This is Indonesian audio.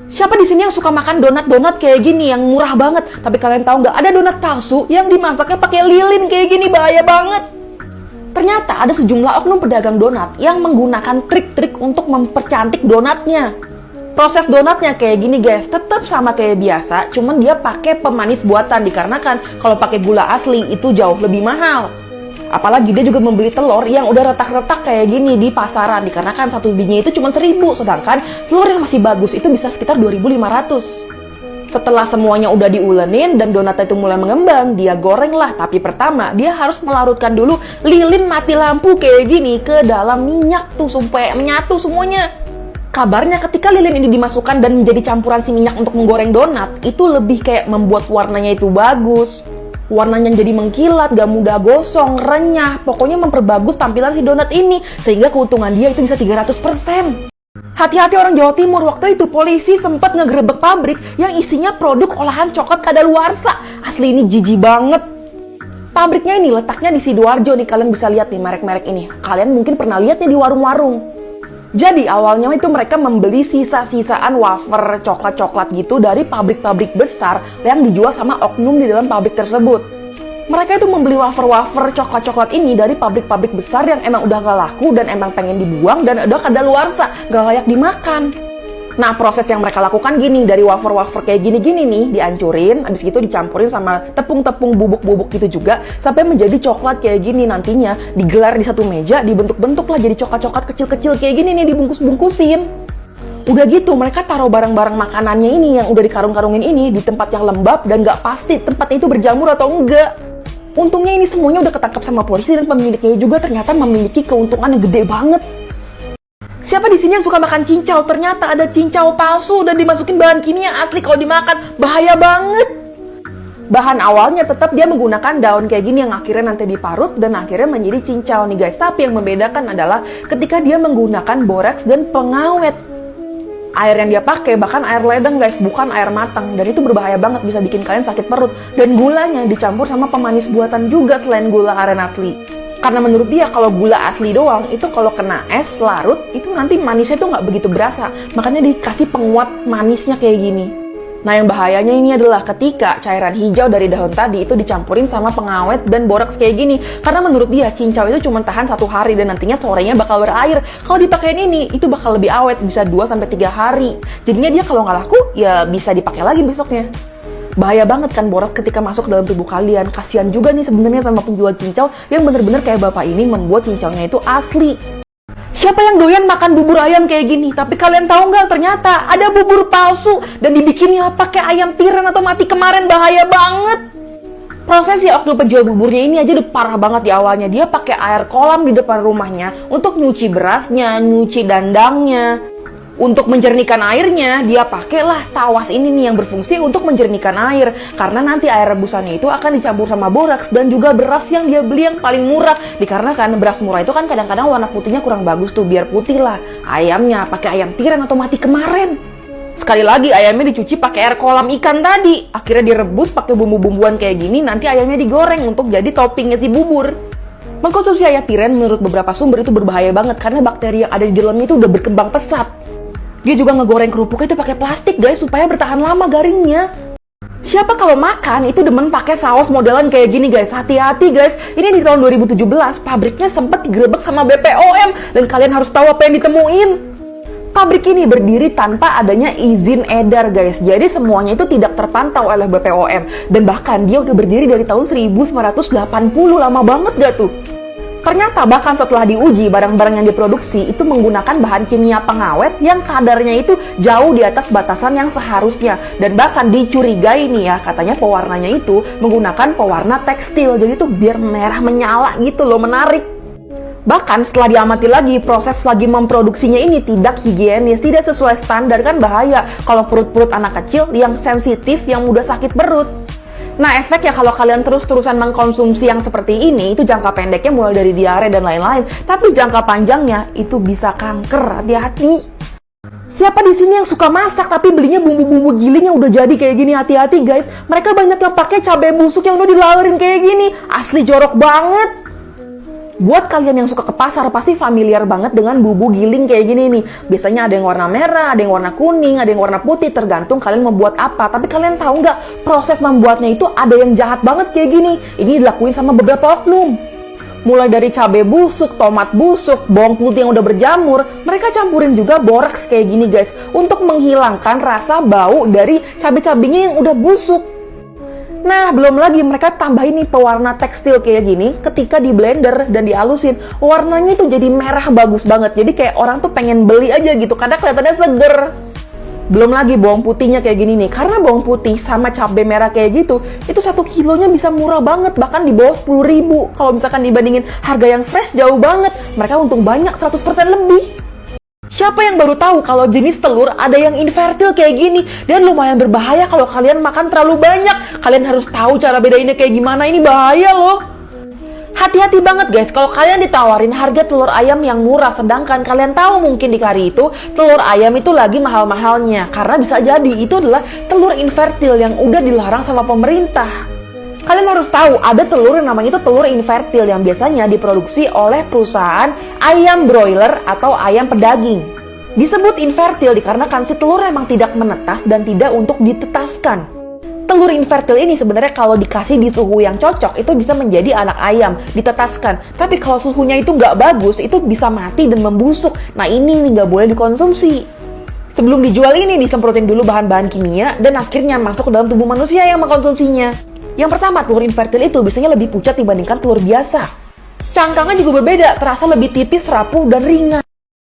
Siapa di sini yang suka makan donat-donat kayak gini yang murah banget? Tapi kalian tahu nggak, ada donat palsu yang dimasaknya pakai lilin kayak gini, bahaya banget. Ternyata ada sejumlah oknum pedagang donat yang menggunakan trik-trik untuk mempercantik donatnya. Proses donatnya kayak gini guys, tetap sama kayak biasa, cuman dia pakai pemanis buatan dikarenakan kalau pakai gula asli itu jauh lebih mahal. Apalagi dia juga membeli telur yang udah retak-retak kayak gini di pasaran dikarenakan satu bijinya itu cuma 1.000, sedangkan telur yang masih bagus itu bisa sekitar 2.500. Setelah semuanya udah diulenin dan donatnya itu mulai mengembang, dia goreng lah. Tapi pertama dia harus melarutkan dulu lilin mati lampu kayak gini ke dalam minyak tuh sampai menyatu semuanya. Kabarnya ketika lilin ini dimasukkan dan menjadi campuran si minyak untuk menggoreng donat, itu lebih kayak membuat warnanya itu bagus. Warnanya jadi mengkilat, gak mudah gosong, renyah. Pokoknya memperbagus tampilan si donat ini, sehingga keuntungan dia itu bisa 300%. Hati-hati orang Jawa Timur, waktu itu polisi sempat ngegerebek pabrik yang isinya produk olahan coklat kadaluarsa. Asli ini jijik banget. Pabriknya ini letaknya di Sidoarjo nih, kalian bisa lihat nih merek-merek ini. Kalian mungkin pernah lihatnya di warung-warung. Jadi awalnya itu mereka membeli sisa-sisaan wafer coklat-coklat gitu dari pabrik-pabrik besar yang dijual sama oknum di dalam pabrik tersebut. Mereka itu membeli wafer-wafer coklat-coklat ini dari pabrik-pabrik besar yang emang udah gak laku dan emang pengen dibuang dan udah kadaluarsa, gak layak dimakan. Nah, proses yang mereka lakukan gini, dari wafer-wafer kayak gini-gini nih, dihancurin, habis gitu dicampurin sama tepung-tepung bubuk-bubuk gitu juga, sampai menjadi coklat kayak gini. Nantinya digelar di satu meja, dibentuk-bentuk lah jadi coklat-coklat kecil-kecil kayak gini nih, dibungkus-bungkusin. Udah gitu, mereka taruh barang-barang makanannya ini yang udah dikarung-karungin ini di tempat yang lembab dan gak pasti tempatnya itu berjamur atau enggak. Untungnya ini semuanya udah ketangkap sama polisi dan pemiliknya juga ternyata memiliki keuntungan yang gede banget. Siapa di sini yang suka makan cincau? Ternyata ada cincau palsu dan dimasukin bahan kimia asli, kalau dimakan bahaya banget. Bahan awalnya tetap dia menggunakan daun kayak gini yang akhirnya nanti diparut dan akhirnya menjadi cincau nih guys. Tapi yang membedakan adalah ketika dia menggunakan boraks dan pengawet. Air yang dia pakai bahkan air ledeng guys, bukan air matang, dan itu berbahaya banget, bisa bikin kalian sakit perut. Dan gulanya dicampur sama pemanis buatan juga selain gula aren asli. Karena menurut dia kalau gula asli doang itu kalau kena es larut itu nanti manisnya tuh nggak begitu berasa, makanya dikasih penguat manisnya kayak gini. Nah, yang bahayanya ini adalah ketika cairan hijau dari daun tadi itu dicampurin sama pengawet dan boraks kayak gini. Karena menurut dia cincau itu cuma tahan 1 hari dan nantinya sorenya bakal berair. Kalau dipakein ini itu bakal lebih awet, bisa 2-3 hari. Jadinya dia kalau nggak laku ya bisa dipakai lagi besoknya. Bahaya banget kan boraks ketika masuk ke dalam tubuh kalian. Kasian juga nih sebenarnya sama penjual cincau yang bener-bener kayak bapak ini membuat cincaunya itu asli. Siapa yang doyan makan bubur ayam kayak gini? Tapi kalian tahu nggak, ternyata ada bubur palsu dan dibikinnya pakai ayam tiren atau mati kemarin. Bahaya banget. Proses si oknum penjual buburnya ini aja udah parah banget di awalnya. Dia pakai air kolam di depan rumahnya untuk nyuci berasnya, nyuci dandangnya. Untuk menjernihkan airnya, dia pakailah tawas ini nih yang berfungsi untuk menjernihkan air. Karena nanti air rebusannya itu akan dicampur sama boraks dan juga beras yang dia beli yang paling murah. Dikarenakan beras murah itu kan kadang-kadang warna putihnya kurang bagus tuh, biar putih lah. Ayamnya pakai ayam tiren atau mati kemarin. Sekali lagi ayamnya dicuci pakai air kolam ikan tadi. Akhirnya direbus pakai bumbu-bumbuan kayak gini, nanti ayamnya digoreng untuk jadi toppingnya si bubur. Mengkonsumsi ayam tiren menurut beberapa sumber itu berbahaya banget karena bakteri yang ada di dalamnya itu udah berkembang pesat. Dia juga ngegoreng kerupuknya itu pakai plastik guys supaya bertahan lama garingnya. Siapa kalau makan itu demen pakai saus modelan kayak gini guys. Hati-hati guys. Ini di tahun 2017 pabriknya sempat digerebek sama BPOM dan kalian harus tahu apa yang ditemuin. Pabrik ini berdiri tanpa adanya izin edar guys. Jadi semuanya itu tidak terpantau oleh BPOM dan bahkan dia udah berdiri dari tahun 1980. Lama banget gak tuh? Ternyata bahkan setelah diuji, barang-barang yang diproduksi itu menggunakan bahan kimia pengawet yang kadarnya itu jauh di atas batasan yang seharusnya. Dan bahkan dicurigai nih ya, katanya pewarnanya itu menggunakan pewarna tekstil. Jadi tuh biar merah menyala gitu loh, menarik. Bahkan setelah diamati lagi, proses lagi memproduksinya ini tidak higienis, tidak sesuai standar, kan bahaya kalau perut-perut anak kecil yang sensitif, yang mudah sakit perut. Nah, efeknya kalau kalian terus-terusan mengkonsumsi yang seperti ini, itu jangka pendeknya mulai dari diare dan lain-lain. Tapi jangka panjangnya itu bisa kanker, hati-hati. Siapa di sini yang suka masak tapi belinya bumbu-bumbu giling yang udah jadi kayak gini? Hati-hati guys, mereka banyak yang pakai cabai busuk yang udah dilawerin kayak gini. Asli jorok banget. Buat kalian yang suka ke pasar, pasti familiar banget dengan bubuk giling kayak gini nih. Biasanya ada yang warna merah, ada yang warna kuning, ada yang warna putih, tergantung kalian membuat apa. Tapi kalian tahu nggak, proses membuatnya itu ada yang jahat banget kayak gini. Ini dilakuin sama beberapa oknum. Mulai dari cabai busuk, tomat busuk, bawang putih yang udah berjamur, mereka campurin juga boraks kayak gini guys, untuk menghilangkan rasa bau dari cabai-cabainya yang udah busuk. Nah, belum lagi mereka tambahin nih pewarna tekstil kayak gini, ketika di blender dan dihalusin, warnanya tuh jadi merah bagus banget. Jadi kayak orang tuh pengen beli aja gitu, karena kelihatannya seger. Belum lagi bawang putihnya kayak gini nih, karena bawang putih sama cabai merah kayak gitu, itu 1 kilonya bisa murah banget, bahkan di bawah 10.000. Kalau misalkan dibandingin harga yang fresh, jauh banget. Mereka untung banyak, 100% lebih. Siapa yang baru tahu kalau jenis telur ada yang infertil kayak gini, dan lumayan berbahaya kalau kalian makan terlalu banyak. Kalian harus tahu cara bedainnya kayak gimana, ini bahaya loh. Hati-hati banget guys kalau kalian ditawarin harga telur ayam yang murah, sedangkan kalian tahu mungkin di kari itu telur ayam itu lagi mahal-mahalnya, karena bisa jadi itu adalah telur infertil yang udah dilarang sama pemerintah. Kalian harus tahu ada telur yang namanya itu telur infertil yang biasanya diproduksi oleh perusahaan ayam broiler atau ayam pedaging. Disebut infertil dikarenakan si telur emang tidak menetas dan tidak untuk ditetaskan. Telur infertil ini sebenarnya kalau dikasih di suhu yang cocok itu bisa menjadi anak ayam, ditetaskan. Tapi kalau suhunya itu nggak bagus, itu bisa mati dan membusuk. Nah ini nih nggak boleh dikonsumsi. Sebelum dijual ini disemprotin dulu bahan-bahan kimia dan akhirnya masuk ke dalam tubuh manusia yang mengkonsumsinya. Yang pertama, telur infertil itu biasanya lebih pucat dibandingkan telur biasa. Cangkangnya juga berbeda, terasa lebih tipis, rapuh, dan ringan.